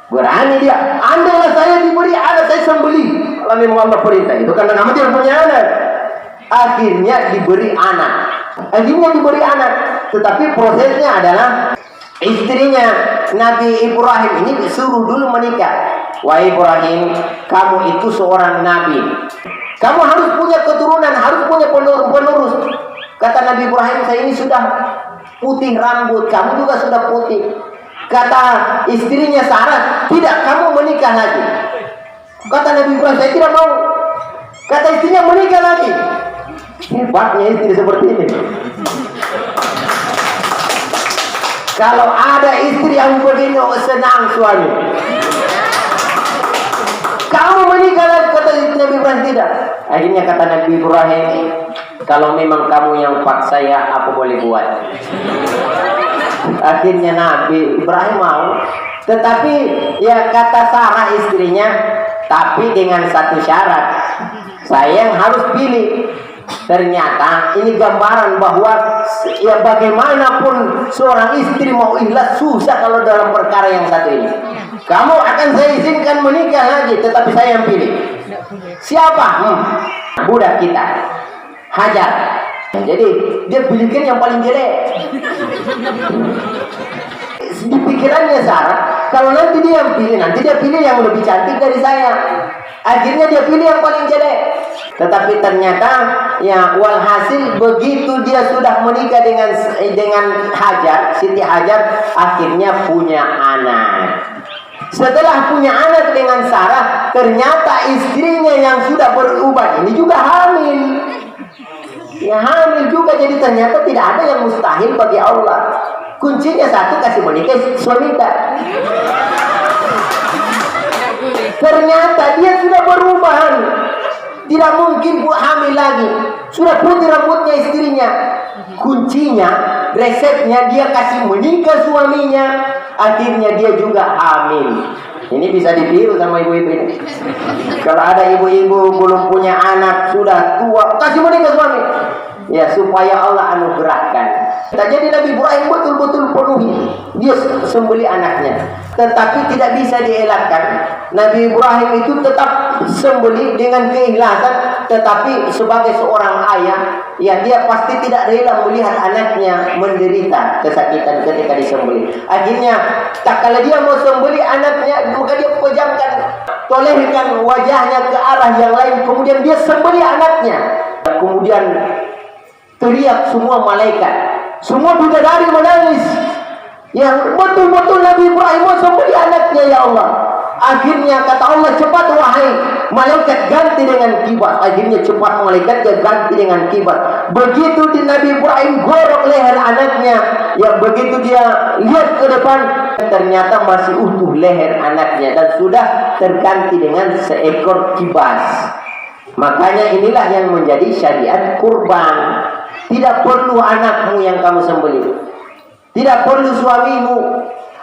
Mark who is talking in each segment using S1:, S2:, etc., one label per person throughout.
S1: Berani dia. Andailah saya diberi anak, saya sembeli. Kalau memang Allah perintah, itu karena nama dia punya anak. Akhirnya diberi anak. Tetapi prosesnya adalah istrinya Nabi Ibrahim ini disuruh dulu menikah. Wahai Ibrahim, kamu itu seorang nabi. Kamu harus punya keturunan, harus punya penerus. Kata Nabi Ibrahim, saya ini sudah putih rambut, kamu juga sudah putih. Kata istrinya Sarah, tidak, kamu menikah lagi. Kata Nabi Ibrahim, saya tidak mau. Kata istrinya, menikah lagi. Hebatnya istri seperti ini. Kalau ada istri yang begini, senang suami. Kamu menikah lagi, kata Nabi Ibrahim, tidak. Akhirnya kata Nabi Ibrahim, kalau memang kamu yang paksa ya, apa boleh buat. Akhirnya Nabi Ibrahim mau. Tetapi ya kata Sarah istrinya, tapi dengan satu syarat, saya yang harus pilih. Ternyata ini gambaran bahwa ya bagaimanapun seorang istri mau ikhlas susah kalau dalam perkara yang satu ini. Kamu akan saya izinkan menikah lagi, tetapi saya yang pilih. Siapa? Budak kita, Hajar. Jadi dia pilihkan yang paling jelek. Di pikirannya Sarah, kalau nanti dia yang pilih, nanti dia pilih yang lebih cantik dari saya. Akhirnya dia pilih yang paling jelek. Tetapi ternyata ya walhasil begitu dia sudah menikah dengan Hajar, Siti Hajar, akhirnya punya anak. Setelah punya anak dengan Sarah, ternyata istrinya yang sudah berubah ini juga hamil. Ya hamil juga, jadi ternyata tidak ada yang mustahil bagi Allah. Kuncinya satu, kasih menikah suami kita. Ternyata dia sudah berubah. Tidak mungkin buat hamil lagi. Sudah putih rambutnya istrinya. Kuncinya, resepnya dia kasih menikah suaminya. Akhirnya dia juga hamil. Ini bisa ditiru sama ibu-ibu ini. Kalau ada ibu-ibu belum punya anak, sudah tua, kasih menikah suami. Ya supaya Allah anugerahkan. Jadi Nabi Ibrahim betul-betul penuhi. Dia sembeli anaknya. Tetapi tidak bisa dielakkan. Nabi Ibrahim itu tetap sembeli dengan keikhlasan. Tetapi sebagai seorang ayah, ya dia pasti tidak rela melihat anaknya menderita kesakitan ketika disembeli. Akhirnya tak kala dia mau sembeli anaknya, maka dia pejamkan, tolehkan wajahnya ke arah yang lain. Kemudian dia sembeli anaknya. Kemudian teriak semua malaikat, semua bidadari menangis. Yang betul-betul Nabi Ibrahim mau sembeli anaknya, ya Allah. Akhirnya kata Allah, cepat wahai malaikat, ganti dengan kibat. Akhirnya cepat malaikatnya ganti dengan kibat. Begitu di Nabi Ibrahim gorok leher anaknya, ya begitu dia lihat ke depan, ternyata masih utuh leher anaknya dan sudah terganti dengan seekor kibas. Makanya inilah yang menjadi syariat kurban. Tidak perlu anakmu yang kamu sembelih, tidak perlu suamimu.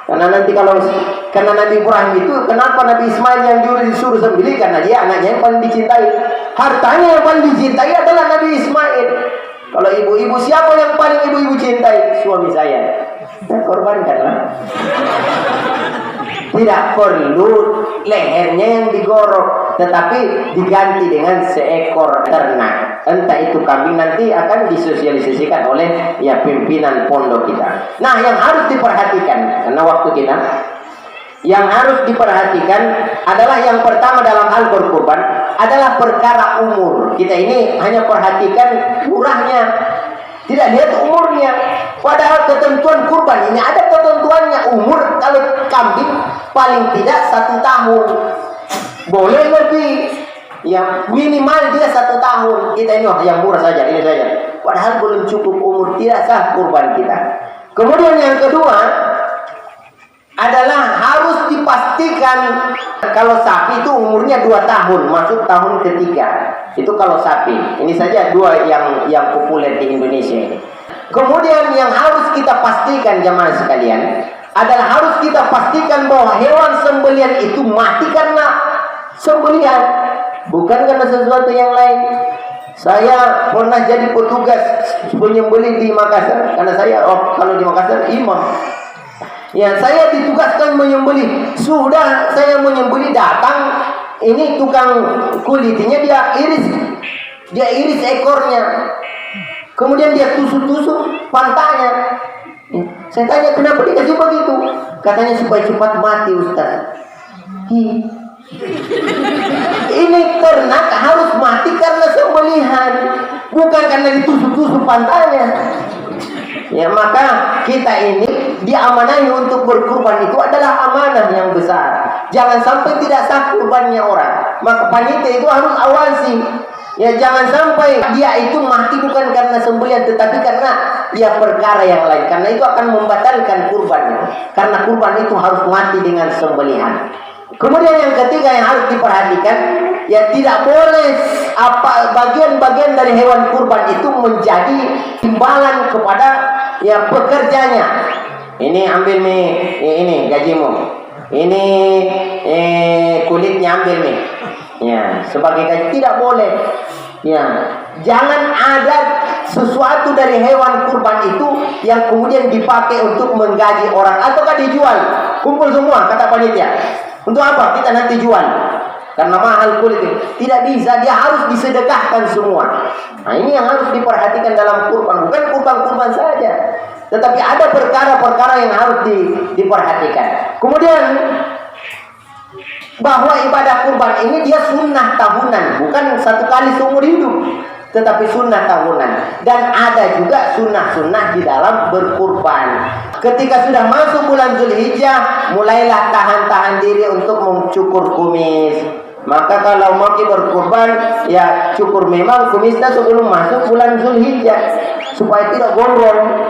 S1: Karena nanti karena Nabi Ibrahim itu, kenapa Nabi Ismail yang disuruh sembelih? Karena dia anaknya yang paling dicintai. Hartanya yang paling dicintai adalah Nabi Ismail. Kalau ibu-ibu, siapa yang paling ibu-ibu cintai? Suami saya. Saya korbankanlah. Tidak perlu lehernya yang digorok, tetapi diganti dengan seekor ternak. Entah itu kambing, nanti akan disosialisasikan oleh ya pimpinan pondok kita. Nah, yang harus diperhatikan, karena waktu kita, yang harus diperhatikan adalah yang pertama dalam hal berkurban adalah perkara umur. Kita ini hanya perhatikan murahnya, tidak lihat umurnya. Padahal ketentuan kurban ini ada ketentuannya. Umur kalau kambing paling tidak 1 tahun, boleh lebih. Yang minimal dia 1 tahun. Kita ini yang murah saja, ini saja. Padahal belum cukup umur, tidak sah kurban kita. Kemudian yang kedua adalah harus dipastikan kalau sapi itu umurnya 2 tahun, masuk tahun ketiga. Itu kalau sapi. Ini saja 2 yang populer di Indonesia ini. Kemudian yang harus kita pastikan jemaah sekalian adalah harus kita pastikan bahwa hewan sembelihan itu mati karena sembelihan, bukan karena sesuatu yang lain. Saya pernah jadi petugas penyembelih di Makassar, karena saya kalau di Makassar imam. Ya, saya ditugaskan menyembelih. Sudah saya menyembelih, datang ini tukang kulitnya, dia iris ekornya. Kemudian dia tusuk-tusuk pantatnya. Saya tanya, kenapa dikasih begitu? Katanya supaya cepat mati, Ustaz. Ini ternak harus mati karena sembelihan, bukan karena ditusuk-tusuk pantatnya. Ya, maka kita ini diamanahi untuk berkurban, itu adalah amanah yang besar. Jangan sampai tidak sah kurbannya orang. Maka panitia itu harus awasi. Ya, jangan sampai dia itu mati bukan karena sembelihan, tetapi karena dia perkara yang lain. Karena itu akan membatalkan kurbannya. Karena kurban itu harus mati dengan sembelihan. Kemudian yang ketiga yang harus diperhatikan, ya tidak boleh bagian-bagian dari hewan kurban itu menjadi timbalan kepada ya pekerjanya. Ini ambil nih, ini gajimu. Ini kulitnya ambil nih. Ya, sebagai gaji tidak boleh. Ya, jangan ada sesuatu dari hewan kurban itu yang kemudian dipakai untuk menggaji orang ataukah dijual. Kumpul semua kata panitia. Untuk apa? Kita nanti jual. Karena mahal kulit itu. Tidak bisa, dia harus disedekahkan semua. Nah, ini yang harus diperhatikan dalam kurban. Bukan kurban-kurban saja, tetapi ada perkara-perkara yang harus diperhatikan. Kemudian bahwa ibadah kurban ini dia sunnah tahunan, bukan satu kali seumur hidup, tetapi sunnah tahunan. Dan ada juga sunnah-sunnah di dalam berkurban. Ketika sudah masuk bulan Zulhijjah, mulailah tahan-tahan diri untuk mencukur kumis. Maka kalau mau berkurban, ya cukur memang kumisnya sebelum masuk bulan Zulhijjah, supaya tidak gondrong.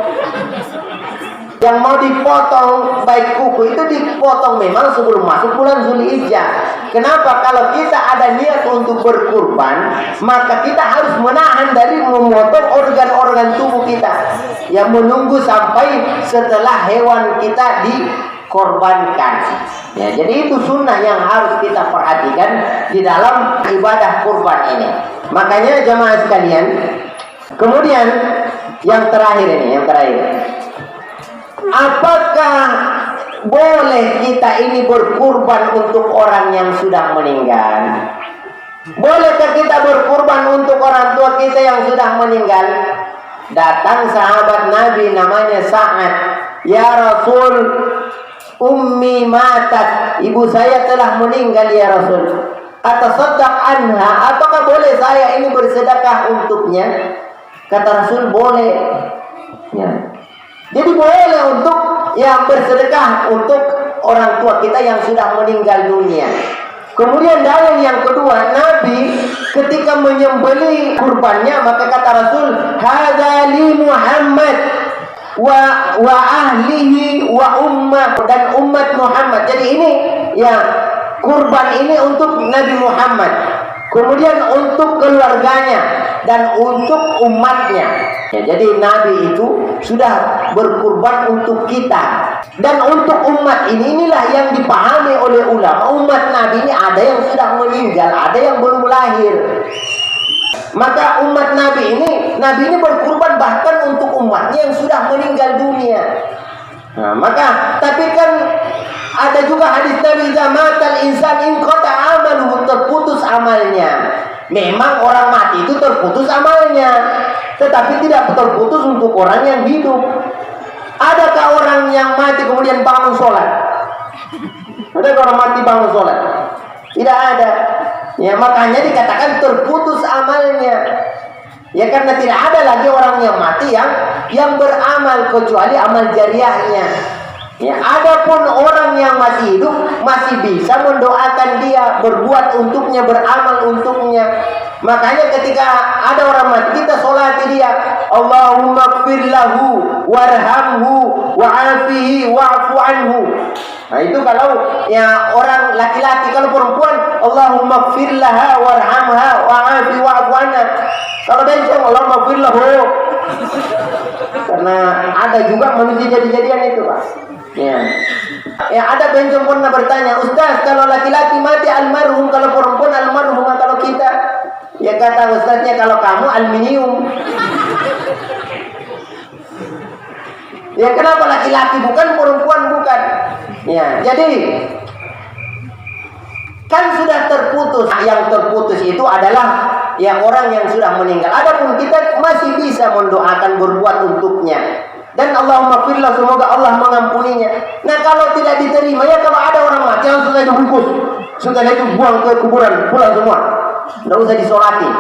S1: Yang mau dipotong baik kuku itu dipotong memang sebelum masuk bulan Zulhijjah. Kenapa? Kalau kita ada niat untuk berkurban, maka kita harus menahan dari memotong organ-organ tubuh kita, yang menunggu sampai setelah hewan kita dikorbankan. Ya, jadi itu sunnah yang harus kita perhatikan di dalam ibadah kurban ini. Makanya jemaah sekalian, kemudian yang terakhir ini, apakah boleh kita ini berkurban untuk orang yang sudah meninggal? Bolehkah kita berkurban untuk orang tua kita yang sudah meninggal? Datang sahabat Nabi namanya Sa'ad. Ya Rasul, ummi matat, ibu saya telah meninggal ya Rasul. Atasaddaq anha, apakah boleh saya ini bersedekah untuknya? Kata Rasul, boleh. Ya. Jadi boleh untuk yang bersedekah untuk orang tua kita yang sudah meninggal dunia. Kemudian dalil yang kedua, Nabi ketika menyembelih kurbannya, maka kata Rasul, hadza li Muhammad wa ahlihi wa ummah, dan umat Muhammad. Jadi ini ya kurban ini untuk Nabi Muhammad, kemudian untuk keluarganya dan untuk umatnya. Ya, jadi Nabi itu sudah berkurban untuk kita dan untuk umat ini. Inilah yang dipahami oleh ulama. Umat Nabi ini ada yang sudah meninggal, ada yang belum lahir. Maka umat Nabi ini berkurban bahkan untuk umatnya yang sudah meninggal dunia. Nah, maka tapi kan ada juga hadis Nabi, zamatal insan in qata amaluhu, terputus amalnya. Memang orang mati itu terputus amalnya, tetapi tidak terputus untuk orang yang hidup. Adakah orang yang mati kemudian bangun sholat? Adakah orang mati bangun sholat? Tidak ada. Ya, makanya dikatakan terputus amalnya. Ya, karena tidak ada lagi orang yang mati yang beramal kecuali amal jariahnya. Ya, adapun orang yang masih hidup masih bisa mendoakan dia, berbuat untuknya, beramal untuknya. Makanya ketika ada orang mati, kita sholati dia, Allahumma gfir lahu warhamhu wa'afihi wa'fu anhu. Nah, itu kalau ya orang laki-laki. Kalau perempuan, Allahumma gfir laha warhamha wa'afi wa'fu anha. Kalau bencong, Allahumma gfir lahu. Karena ada juga manusia jadi-jadian itu, Pak. Ya. Ya, ada bencong pernah bertanya, Ustaz, kalau laki-laki mati almarhum, kalau perempuan almarhum, kalau kita? Ya, kata Ustaznya, kalau kamu aluminium. Ya kenapa laki-laki bukan, perempuan bukan? Ya, jadi kan sudah terputus. Yang terputus itu adalah yang orang yang sudah meninggal. Adapun kita masih bisa mendoakan, berbuat untuknya. Dan Allahumma firlah, semoga Allah mengampuninya. Nah kalau tidak diterima, ya kalau ada orang mati langsung saja bungkus, sudah itu buang ke kuburan, pulang semua, tidak usah disolati.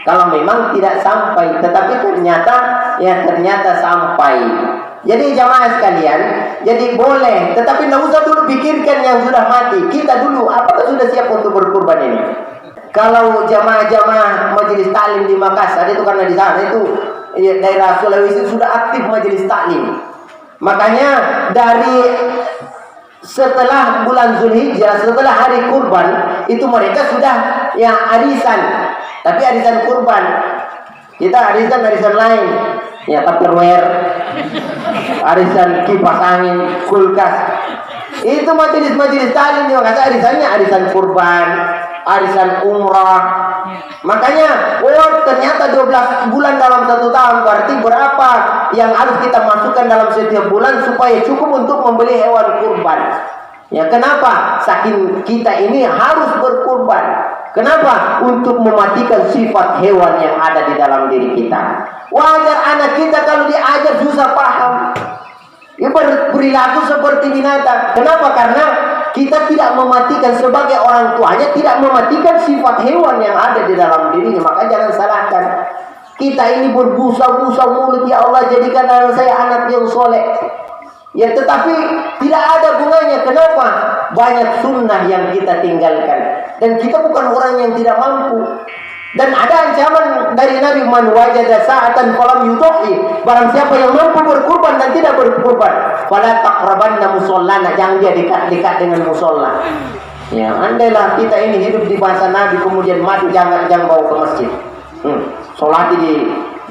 S1: Kalau memang tidak sampai, tetapi ternyata sampai. Jadi jamaah sekalian, jadi boleh, tetapi tidak usah dulu pikirkan yang sudah mati. Kita dulu, apakah sudah siap untuk berkurban ini? Kalau jamaah-jamaah majelis taklim di Makassar itu, karena di sana itu daerah Sulawesi sudah aktif majelis taklim. Makanya dari setelah bulan Zulhijjah, setelah hari kurban itu mereka sudah arisan, tapi arisan kurban. Kita arisan lain, ya Tupperware, arisan kipas angin, kulkas. Itu majelis taklim yang kata arisannya arisan kurban, arisan umrah. Makanya ternyata 12 bulan dalam 1 tahun, berarti berapa yang harus kita masukkan dalam setiap bulan supaya cukup untuk membeli hewan kurban. Ya kenapa? Saking kita ini harus berkurban. Kenapa? Untuk mematikan sifat hewan yang ada di dalam diri kita. Wajar anak kita kalau diajar susah paham, ya berperilaku seperti binatang. Kenapa? Karena kita tidak mematikan, sebagai orang tuanya tidak mematikan sifat hewan yang ada di dalam dirinya. Maka jangan salahkan. Kita ini berbusa-busa mulut, ya Allah jadikan anak saya anak yang soleh. Ya tetapi tidak ada gunanya. Kenapa? Banyak sunnah yang kita tinggalkan. Dan kita bukan orang yang tidak mampu. Dan ada ancaman dari Nabi, man wajada sa'atan falam yudhi, barang siapa yang mampu berkurban dan tidak berkurban, fala taqrabanna musallana, jangan dia dekat-dekat dengan musalla. Ya, andailah kita ini hidup di bahasa Nabi kemudian mati, jangan bawa ke masjid. Salati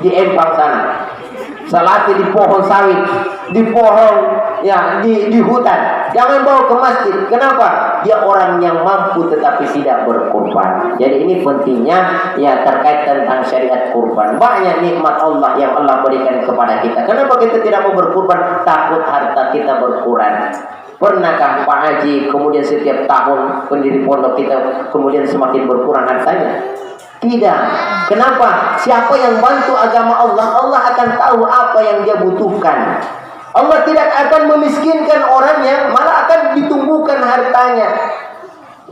S1: di empang sana. Salati di pohon sawit, di pohon di hutan. Jangan bawa ke masjid. Kenapa? Dia orang yang mampu tetapi tidak berkurban. Jadi ini pentingnya terkait tentang syariat kurban. Banyak nikmat Allah yang Allah berikan kepada kita. Kenapa kita tidak mau berkurban? Takut harta kita berkurang. Pernahkah Pak Haji kemudian setiap tahun pendiri pondok kita kemudian semakin berkurang hartanya? Tidak. Kenapa? Siapa yang bantu agama Allah, Allah akan tahu apa yang dia butuhkan. Allah tidak akan memiskinkan orangnya, malah akan ditumbuhkan hartanya.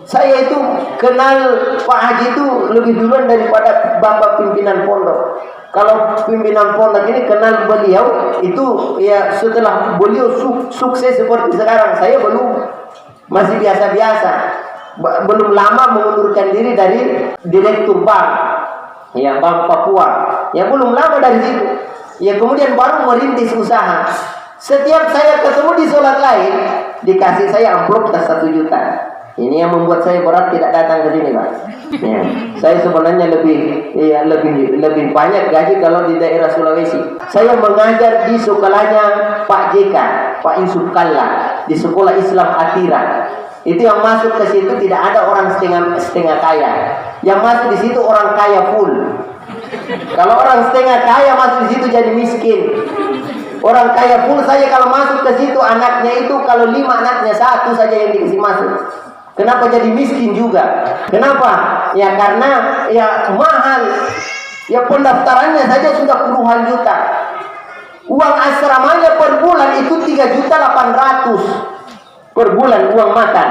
S1: Saya itu kenal Pak Haji itu lebih duluan daripada Bapak pimpinan pondok. Kalau pimpinan pondok ini kenal beliau itu setelah beliau sukses seperti sekarang. Saya belum, masih biasa-biasa. Belum lama mengundurkan diri dari direktur bank, Bank Papua. Belum lama dari situ. Kemudian baru merintis usaha. Setiap saya ketemu di sholat lain, dikasih saya amplop tas 1 juta. Ini yang membuat saya berat tidak datang ke sini, Pak. Saya sebenarnya lebih banyak gaji kalau di daerah Sulawesi. Saya mengajar di sekolahnya Pak JK, Pak Yusuf Kalla, di sekolah Islam Atira. Itu yang masuk ke situ tidak ada orang setengah kaya. Yang masuk di situ orang kaya full. Kalau orang setengah kaya masuk di situ jadi miskin. Orang kaya full saja kalau masuk ke situ, anaknya itu kalau 5 anaknya 1 saja yang dikasih masuk. Kenapa jadi miskin juga? Kenapa? Karena mahal. Pendaftarannya saja sudah puluhan juta. Uang asramanya per bulan itu 3.800.000 per bulan uang makan.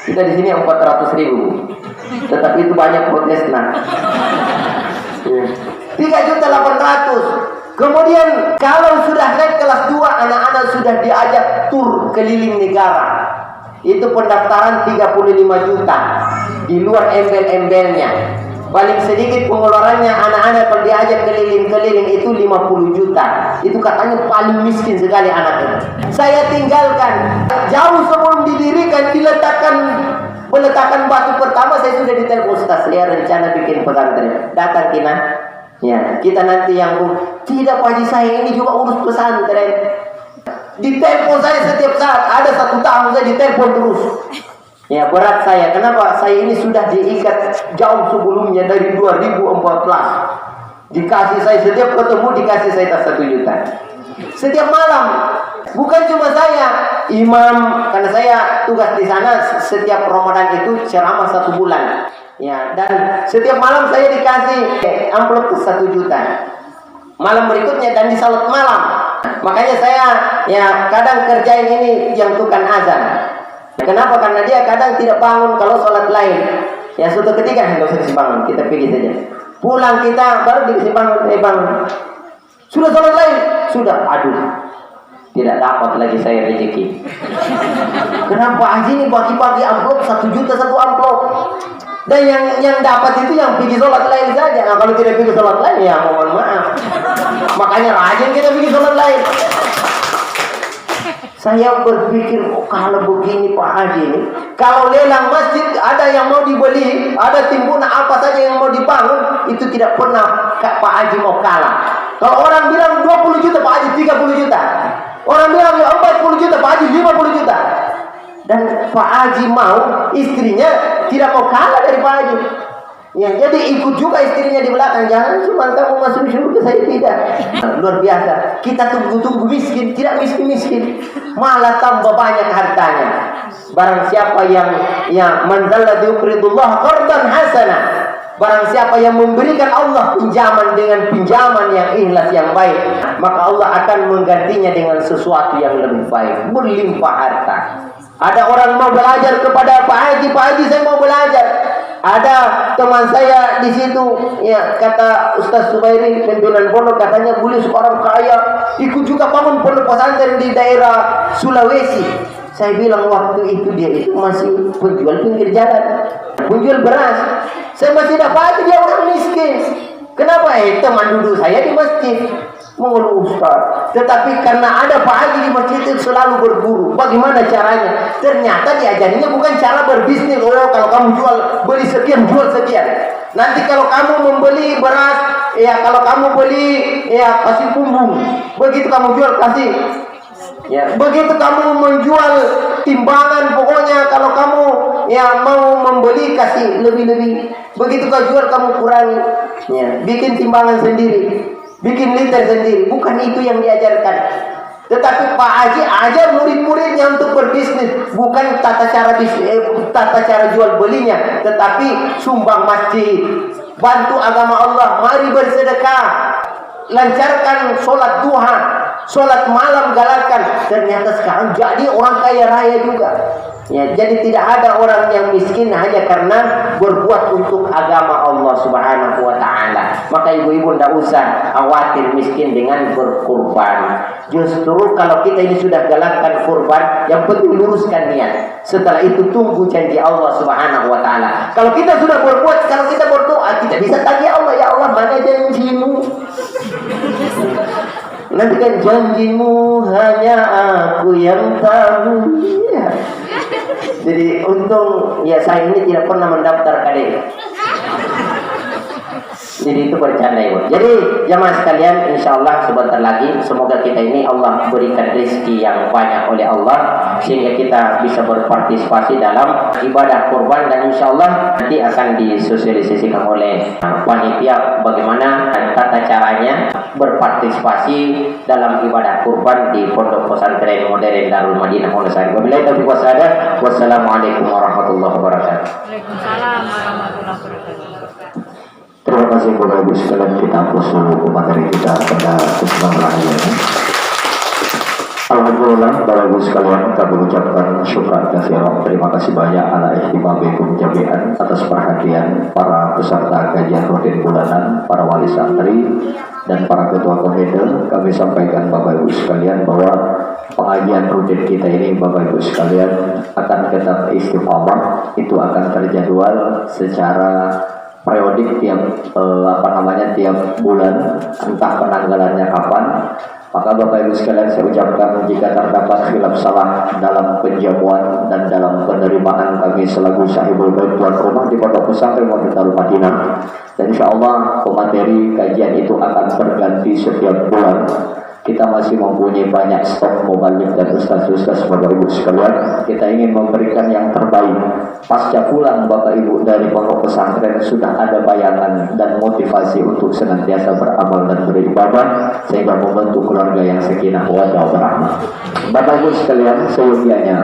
S1: Kita di sini 400.000. Tetapi itu banyak protestan. 3.800.000. Kemudian kalau sudah naik kelas 2, anak-anak sudah diajak tur keliling negara. Itu pendaftaran 35 juta. Di luar embel-embelnya. Paling sedikit pengeluarannya anak-anak kalau diajak keliling-keliling itu 50 juta. Itu katanya paling miskin sekali anaknya. Saya tinggalkan. Jauh sebelum didirikan, peletakan batu pertama, saya sudah ditelepon, Ustaz, saya rencana bikin pesantren. Datang Kina. Kita nanti yang tidak, Pak Haji, saya ini juga urus pesantren. Ditelepon saya setiap saat. Ada 1 tahun saya ditelepon terus. Berat saya. Kenapa? Saya ini sudah diikat jauh sebelumnya dari 2014. Dikasih saya setiap ketemu dikasih saya tas 1 juta. Setiap malam. Bukan cuma saya, imam, karena saya tugas di sana setiap Ramadan itu ceramah 1 bulan. Ya, dan setiap malam saya dikasih amplop 1 juta. Malam berikutnya dan di salat malam. Makanya saya ya kadang kerjain ini yang tukang azan. Kenapa? Karena dia kadang tidak bangun kalau sholat lain. Ya suatu ketika nggak usah dikasih bangun, kita pergi saja. Pulang kita baru dikasih bangun, Sudah sholat lain, sudah. Aduh, tidak dapat lagi saya rezeki. Kenapa Haji ini bagi-bagi amplop 1 juta 1 amplop? Dan yang dapat itu yang pergi sholat lain saja. Nah, kalau tidak pergi sholat lain ya mohon maaf. Makanya rajin kita pergi sholat lain. Saya berpikir, kalau begini Pak Haji ini, kalau lelang masjid ada yang mau dibeli, ada timbunan apa saja yang mau dibangun, itu tidak pernah Pak Haji mau kalah. Kalau orang bilang 20 juta, Pak Haji 30 juta. Orang bilang 40 juta, Pak Haji 50 juta. Dan Pak Haji mau, istrinya tidak mau kalah dari Pak Haji. Ya, jadi ikut juga istrinya di belakang. Jangan cuma kamu masuk surga, saya tidak. Luar biasa. Kita tunggu-tunggu miskin, tidak miskin-miskin, malah tambah banyak hartanya. Barang siapa yang mandalla diuqridullah qardan hasanah. Barang siapa yang memberikan Allah pinjaman dengan pinjaman yang ikhlas yang baik, maka Allah akan menggantinya dengan sesuatu yang lebih baik, berlimpah harta. Ada orang mau belajar kepada Pak Haji saya mau belajar. Ada teman saya di situ, ya kata Ustaz Subairi pimpinan pondok, katanya boleh seorang kaya ikut juga bangun pondok pesantren di daerah Sulawesi. Saya bilang waktu itu dia itu masih penjual pinggir jalan, penjual beras. Saya masih dapat dia orang miskin. Kenapa? Teman duduk saya di masjid mengeluh Ustaz. Tetapi karena ada Pak Haji di masjid itu selalu berburu. Bagaimana caranya? Ternyata diajarinya bukan cara berbisnis. Oh, kalau kamu beli sekian, jual sekian. Nanti kalau kamu membeli beras, ya kalau kamu beli, ya kasih pumbung. Begitu kamu jual, kasih. Ya, begitu kamu menjual timbangan, pokoknya kalau kamu ya mau membeli kasih lebih-lebih. Begitu kau jual kamu kurangi. Ya, bikin timbangan sendiri, bikin liter sendiri. Bukan itu yang diajarkan. Tetapi Pak Haji ajar murid-muridnya untuk berbisnis, bukan tata cara jual belinya, tetapi sumbang masjid, bantu agama Allah, mari bersedekah, lancarkan sholat duha, sholat malam galakkan. Ternyata sekarang jadi orang kaya raya juga. Ya, jadi tidak ada orang yang miskin hanya karena berbuat untuk agama Allah Subhanahu wa taala. Maka ibu-ibu tidak usah khawatir miskin dengan berkurban. Justru kalau kita ini sudah galakkan kurban, yang penting luruskan niat. Setelah itu tunggu janji Allah Subhanahu wa taala. Kalau kita sudah berbuat, kalau kita berdoa, kita bisa tagih Allah, ya Allah, mana janjimu? Nanti kan janjimu hanya aku yang tahu. Ya. Jadi untung ya saya ini tidak pernah mendaftar KDI. Jadi itu bercanda ibu. Jadi jamaah sekalian, insya Allah sebentar lagi semoga kita ini Allah berikan rezeki yang banyak oleh Allah sehingga kita bisa berpartisipasi dalam ibadah kurban, dan insya Allah nanti akan disosialisasikan oleh panitia bagaimana tata caranya berpartisipasi dalam ibadah kurban di Pondok Pesantren Modern Darul Madinah Wonosari. Wabillahi taufiq wassalamu. Wassalamualaikum warahmatullahi wabarakatuh.
S2: Waalaikumsalam warahmatullahi wabarakatuh.
S3: Terima kasih Bapak Ibu sekalian, kita hapus dulu materi kita pada kesempatan ini. Alhamdulillah Bapak Ibu sekalian, kami ucapkan syukur katsiran, terima kasih banyak ala ihtimabikum jami'an atas perhatian para peserta kajian rutin bulanan, para wali santri dan para ketua komite. Kami sampaikan Bapak Ibu sekalian bahwa pengajian rutin kita ini Bapak Ibu sekalian akan tetap istiqamah, itu akan terjadwal secara periodik tiap tiap bulan, entah penanggalannya kapan. Maka Bapak Ibu sekalian, saya ucapkan jika terdapat khilaf salah dalam penjamuan dan dalam penerimaan kami selaku sahibul bait tuan rumah di Pondok Pesantren Modern Darul Madinah, dan insya Allah pemateri kajian itu akan berganti setiap bulan. kita masih mempunyai banyak stok mubalik dan ustaz-ustaz Bapak Ibu sekalian. Kita ingin memberikan yang terbaik. Pasca pulang Bapak Ibu dari pondok pesantren sudah ada bayangan dan motivasi untuk senantiasa beramal dan beribadah sehingga membentuk keluarga yang sakinah mawaddah warahmah. Bapak Ibu sekalian, seyogianya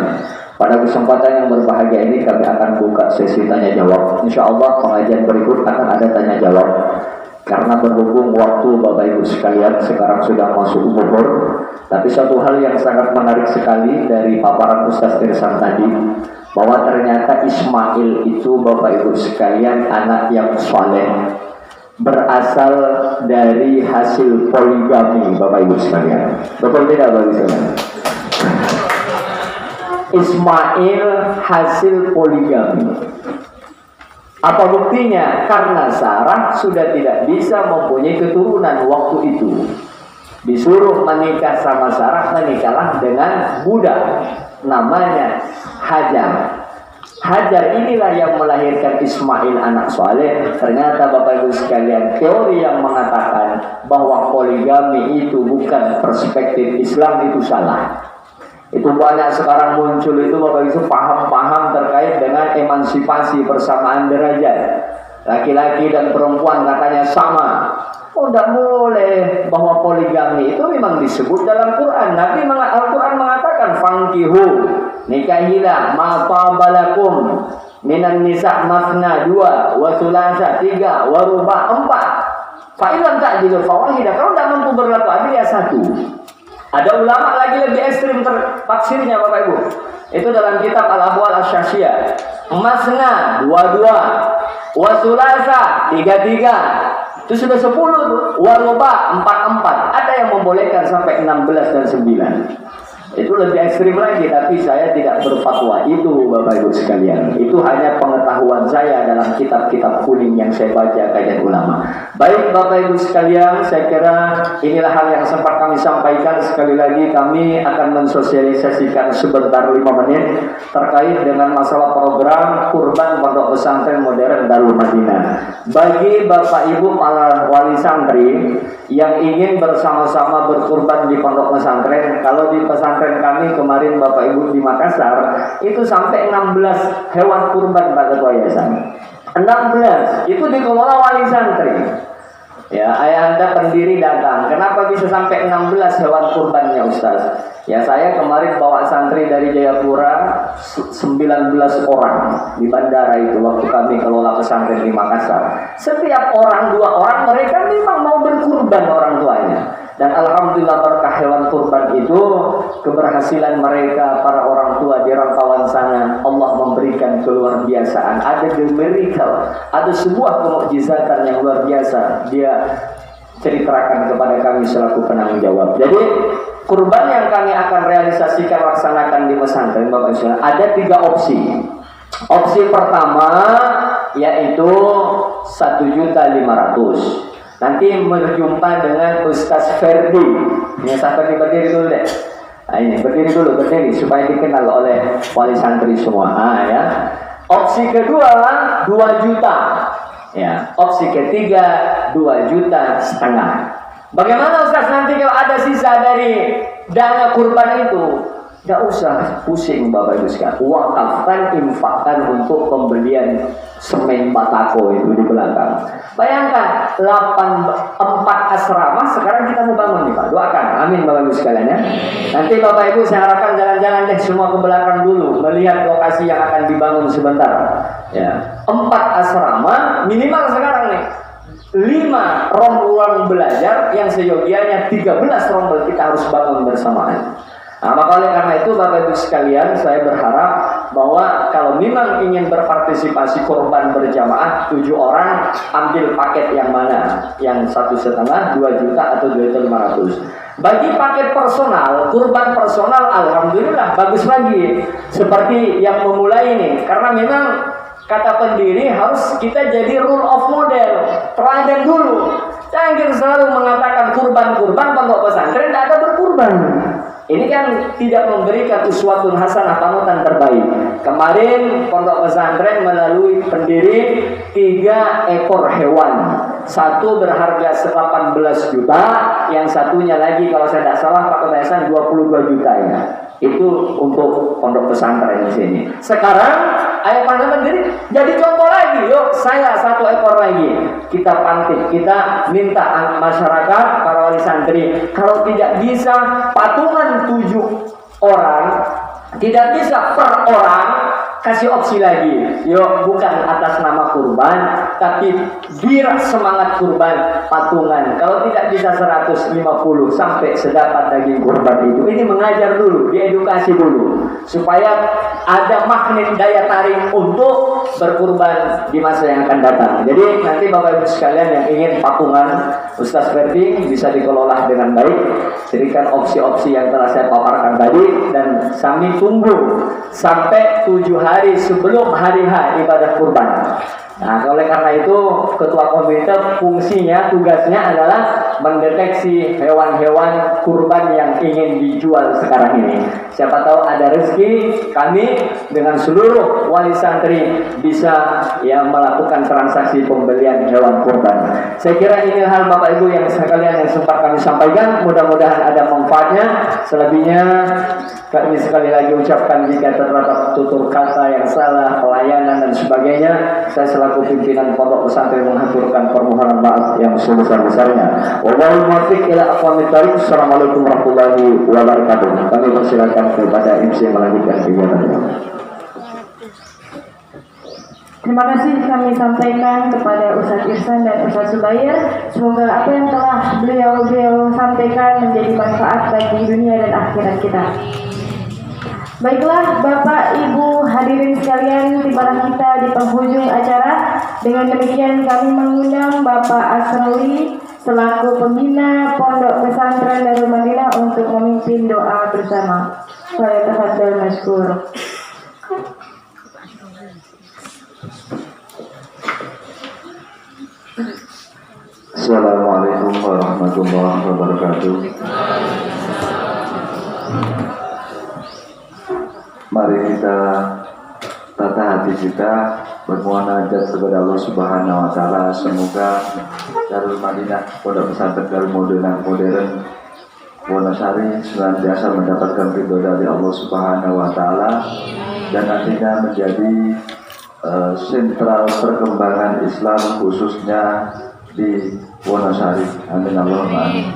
S3: pada kesempatan yang berbahagia ini kami akan buka sesi tanya jawab. Insya Allah pengajian berikut akan ada tanya jawab. Karena berhubung waktu Bapak Ibu sekalian sekarang sudah masuk umur, tapi satu hal yang sangat menarik sekali dari paparan Ustaz Irsan tadi, bahwa ternyata Ismail itu Bapak Ibu sekalian anak yang saleh, berasal dari hasil poligami Bapak Ibu sekalian. Betul tidak Bapak Ibu sekalian? Ismail hasil poligami. Apa buktinya? Karena Sarah sudah tidak bisa mempunyai keturunan waktu itu. Disuruh menikah sama Sarah, menikahlah dengan budak namanya Hajar. Hajar inilah yang melahirkan Ismail anak soleh. Ternyata Bapak Ibu sekalian, teori yang mengatakan bahwa poligami itu bukan perspektif Islam itu salah. Itu banyak sekarang muncul itu Bapak Ibu paham-paham terkait dengan emansipasi persamaan derajat. Laki-laki dan perempuan katanya sama. Oh, tidak boleh. Bahwa poligami itu memang disebut dalam Quran. Nabi Al-Quran mengatakan fankihu, nikahilah ma tabalakum minan nisa' masna 2 wa sulasa 3 wa ruba' 4. Fa ilam ta'dilu fawahidah. Kalau tidak mampu berlaku adil ya 1. Ada ulama lagi lebih ekstrim tafsirnya Bapak Ibu. Itu dalam kitab Al-Ahwal Asy-Syasyiyah. Masna 22, wasulasa 33. Itu sudah 10 tuh. Waruba 44. Ada yang membolehkan sampai 16 dan 9. Itu lebih ekstrim lagi, tapi saya tidak berfatwa itu Bapak Ibu sekalian. Itu hanya pengetahuan saya dalam kitab-kitab kuning yang saya baca kajian ulama. Baik Bapak Ibu sekalian, saya kira inilah hal yang sempat kami sampaikan. Sekali lagi kami akan mensosialisasikan sebentar 5 menit terkait dengan masalah program kurban pondok pesantren modern Darul Madinah. Bagi Bapak Ibu para wali santri yang ingin bersama-sama berkurban di pondok pesantren, kalau di pesantren kami kemarin Bapak Ibu di Makassar itu sampai 16 hewan kurban Pak Ketua Yayasan. 16 itu dikelola wali santri. Ya, ayah anda pendiri datang. Kenapa bisa sampai 16 hewan kurbannya Ustaz? Ya, saya kemarin bawa santri dari Jayapura 19 orang di bandara itu waktu kami kelola pesantren di Makassar. Setiap orang 2 orang mereka memang mau berkurban orang tuanya. Dan alhamdulillah berkah hewan kurban itu keberhasilan mereka para orang tua di rantauan sana, Allah memberikan keluar biasaan. Ada the miracle, ada sebuah kemukjizatan yang luar biasa. Dia ceritakan kepada kami selaku penanggung jawab. Jadi kurban yang kami akan realisasikan laksanakan di pesantren Bapak Ibu, ada 3 opsi. Opsi pertama yaitu 1.500.000. Nanti berjumpa dengan Ustaz Ferdi. Ini Ustaz Ferdi berdiri dulu deh. Nah, ini berdiri supaya dikenal oleh wali santri semua. Ya. Opsi kedua 2 juta. Ya. Opsi ketiga 2,5 juta. Bagaimana Ustaz nanti kalau ada sisa dari dana kurban itu? Tidak usah pusing Bapak Ibu sekalian. Wakafkan, infakkan untuk pembelian semen batako itu di belakang. Bayangkan 4 asrama sekarang kita mau bangun nih Pak. Doakan, amin Bapak Ibu sekalian ya. Nanti Bapak Ibu saya harapkan jalan-jalan deh semua ke belakang dulu, melihat lokasi yang akan dibangun sebentar. Ya, 4 asrama minimal sekarang nih. 5 rombongan belajar yang seyogianya 13 rombongan kita harus bangun bersamaan. Nah, maka oleh karena itu Bapak Ibu sekalian, saya berharap bahwa kalau memang ingin berpartisipasi kurban berjamaah 7 orang, ambil paket yang mana? Yang 1,5, 2 juta atau 2.500. Bagi paket personal, kurban personal, alhamdulillah bagus lagi. Seperti yang memulai ini, karena memang kata pendiri harus kita jadi rule of model, teladan dulu. Jangan kita selalu mengatakan kurban pondok pesantren tidak ada berkurban. Ini kan tidak memberikan uswatun hasanah, panutan terbaik. Kemarin pondok pesantren melalui pendiri 3 ekor hewan.
S4: Satu berharga 18 juta, yang satunya lagi kalau saya tidak salah Pak Ketua 22 juta ya. Itu untuk pondok pesantren di sini. Sekarang ayo pandangan jadi contoh lagi. Yuk saya 1 ekor lagi. Kita pantik, kita minta masyarakat para wali santri kalau tidak bisa patungan 7 orang, tidak bisa per orang, kasih opsi lagi. Yuk bukan atas nama kurban, tapi biar semangat kurban patungan. Kalau tidak bisa 150 sampai sedapat daging kurban itu. Ini mengajar dulu, diedukasi dulu supaya ada magnet daya tarik untuk berkurban di masa yang akan datang. Jadi nanti Bapak Ibu sekalian yang ingin patungan Ustaz Ferdi bisa dikelola dengan baik. Berikan opsi-opsi yang telah saya paparkan tadi dan kami tunggu sampai 7 hari sebelum hari H ibadah kurban. Nah, oleh karena itu ketua komite fungsinya, tugasnya adalah mendeteksi hewan-hewan kurban yang ingin dijual sekarang ini. Siapa tahu ada rezeki, kami dengan seluruh wali santri bisa melakukan transaksi pembelian hewan kurban. Saya kira ini hal Bapak Ibu yang sekalian yang sempat kami sampaikan. Mudah-mudahan ada manfaatnya. Selebihnya kami sekali lagi ucapkan jika terdapat tutur kata yang salah, pelayanan dan sebagainya, saya selaku pimpinan pondok pesantren menghaturkan permohonan maaf yang sebesar-besarnya. Wallahul muwaffiq ila aqwamit thoriq. Assalamualaikum warahmatullahi wabarakatuh. Kami persilakan kepada MC melanjutkan kegiatannya.
S2: Terima kasih kami sampaikan kepada Ustadz Irsan dan Ustadz Zubair. Semoga apa yang telah beliau sampaikan menjadi manfaat bagi dunia dan akhirat kita. Baiklah Bapak Ibu hadirin sekalian, tibalah kita di penghujung acara. Dengan demikian kami mengundang Bapak Asroli selaku pembina Pondok Pesantren Darul Madinah untuk memimpin doa bersama. Saya tafadhol masykur.
S3: Assalamualaikum warahmatullahi wabarakatuh. Mari kita tata hati kita, bermunajat kepada Allah Subhanahu wa taala. Semoga Darul Madinah, Pondok Pesantren Darul Madinah modern Wonosari senantiasa mendapatkan ridho dari Allah Subhanahu wa taala dan nantinya menjadi sentral perkembangan Islam khususnya di Wonosari. Amin Allahumma amin.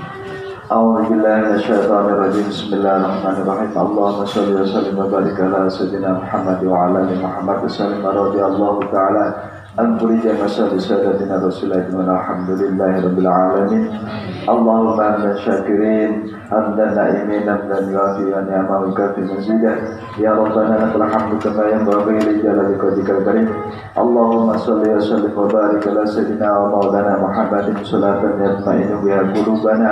S3: A'udzu billahi minasyaitonir rajim. Bismillahirrahmanirrahim. Allahumma shalli wa sallim wa barik ala sayyidina Muhammad wa ala ali Muhammad sallim radhiyallahu ta'ala an kulli jamasati sayyidatina Rasulillah walhamdulillahi rabbil alamin. Allahumma anna syakirin hamdan na'imin hamdan yuafi wa ni'amahu kafi mazidah. Ya Rabbana lakal hamdu kama yanbaghi li jalali wajhikal karim. Allahumma shalli wa sallim wa barik ala sayyidina wa maulana Muhammadin salatan yatma'innu biha qulubana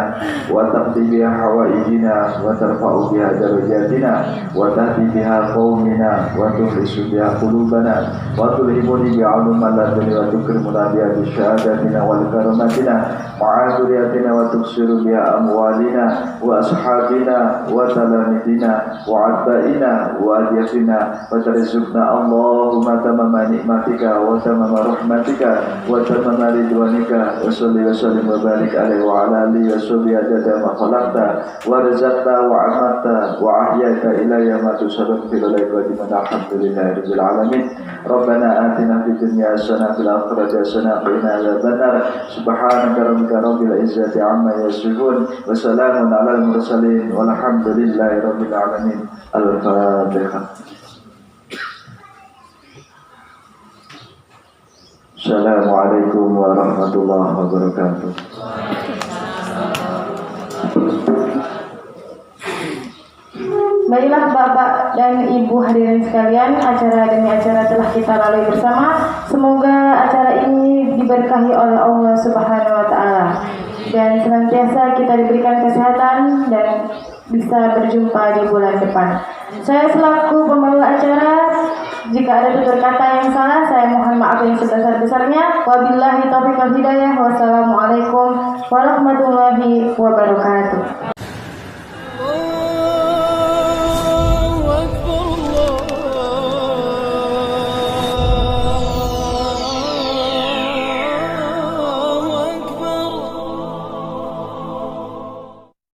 S3: wa taqdi biha hawaijina wa tarfa'u biha darajatina wa tahdi biha qaumina wa tuhlisu biha qulubana wa tulhibuni bi'alumma laduni wa tukrimuna biha bisyahadatina wal karamatina ma'aduriyatina wa tuksiru biha amwalina wa ashabina wa talamidina wa adbaina wa adyafina wa tarizukna Allahumma tamama nikmatika wa tamama rahmatika wa tamama ridwanika wa salli wa sallim wa barik alaihi wa ala alihi wa sahbihi adada ma khalaqta wa razaqta wa amatta wa ahyata ila yawma tusarrif fil laili wa alhamdulillahi rabbil alamin. Rabbana atina fid dunya hasanah fil akhirati hasanah wa qina adzabannar. Subhanaka rabbika rabbil izzati amma yasifun wa salamun alal mursalin walhamdulillahi rabbil alamin. Al-Fatihah. Assalamualaikum warahmatullahi wabarakatuh.
S2: Baiklah Bapak dan Ibu hadirin sekalian, acara demi acara telah kita lalui bersama. Semoga acara ini diberkahi oleh Allah Subhanahu wa taala dan senantiasa kita diberikan kesehatan dan bisa berjumpa di bulan depan. Saya selaku pembawa acara, jika ada tutur kata yang salah, saya mohon maaf yang sebesar-besarnya. Wabillahi taufiq wal hidayah. Wassalamualaikum warahmatullahi wabarakatuh.